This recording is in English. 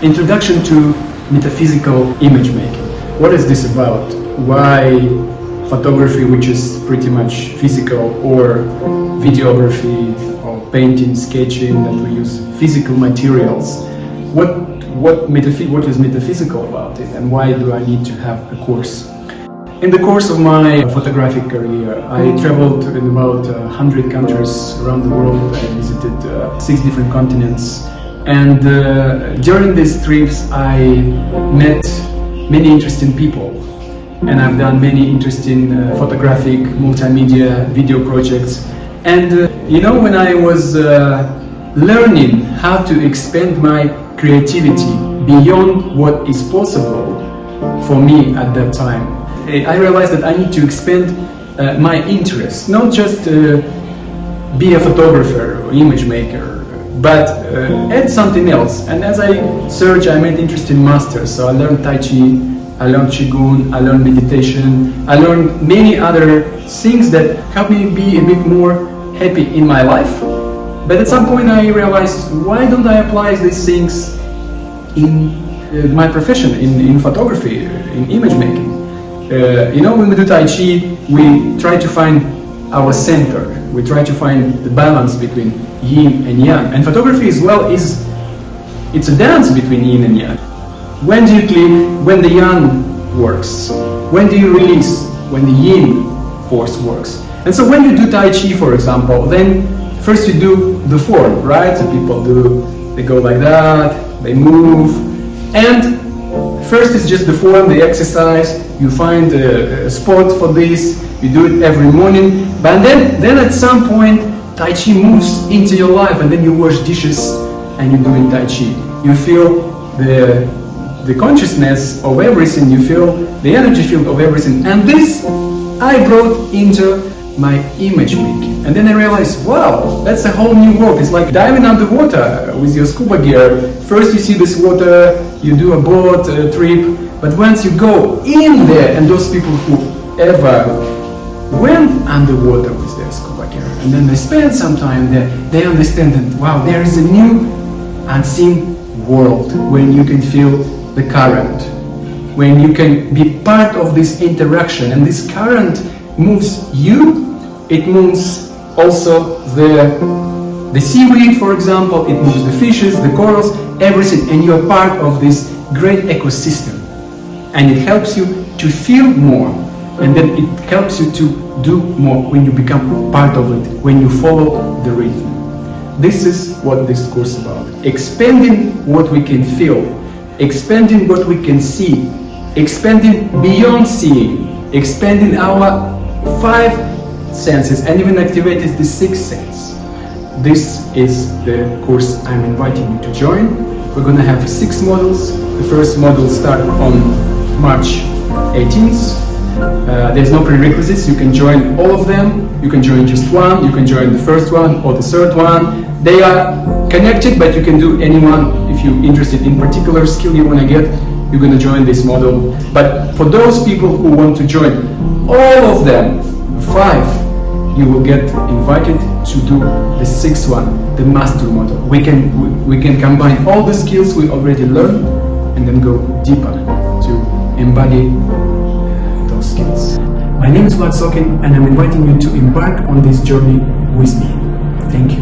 Introduction to metaphysical image making. What is this about? Why photography, which is pretty much physical, or videography, or painting, sketching, that we use physical materials? What is metaphysical about it, and why do I need to have a course? In the course of my photographic career, I traveled in about 100 countries around the world. I visited 6 different continents, and during these trips I met many interesting people, and I've done many interesting photographic, multimedia, video projects. And when I was learning how to expand my creativity beyond what is possible for me at that time, I realized that I need to expand my interests, not just be a photographer or image maker, but add something else. And as I searched, I made interesting masters. So I learned Tai Chi, I learned Qigong, I learned meditation, I learned many other things that helped me be a bit more happy in my life. But at some point I realized, why don't I apply these things in my profession, in photography, in image making? When we do Tai Chi, we try to find our center. We try to find the balance between yin and yang. And photography as well it's a dance between yin and yang. When do you click? When the yang works. When do you release? When the yin force works. And so when you do Tai Chi, for example, then first you do the form, right? So people they go like that, they move, and first it's just the form, the exercise. You find a spot for this, you do it every morning, but then at some point Tai Chi moves into your life, and then you wash dishes and you're doing Tai Chi. You feel the consciousness of everything, you feel the energy field of everything, and this I brought into my image making. And then I realized, wow, that's a whole new world. It's like diving underwater with your scuba gear. First you see this water, you do a boat trip, but once you go in there, and those people who ever went underwater with their scuba gear, and then they spend some time there, they understand that, wow, there is a new unseen world when you can feel the current, when you can be part of this interaction, and this current moves you, it moves also the seaweed, for example, it moves the fishes, the corals, everything, and you're part of this great ecosystem. And it helps you to feel more, and then it helps you to do more when you become part of it, when you follow the rhythm. This is what this course is about. Expanding what we can feel, expanding what we can see, expanding beyond seeing, expanding our 5 senses, and even activating the 6th sense. This is the course I'm inviting you to join. We're going to have 6 modules. The first module starts on March 18th. There's no prerequisites. You can join all of them. You can join just one. You can join the first one or the third one. They are connected, but you can do any one. If you're interested in particular skill you want to get, you're going to join this module. But for those people who want to join all of them, 5, you will get invited to do the 6th one, the master module. We can combine all the skills we already learned and then go deeper to embody those skills. My name is Vlad Sokin, and I'm inviting you to embark on this journey with me. Thank you.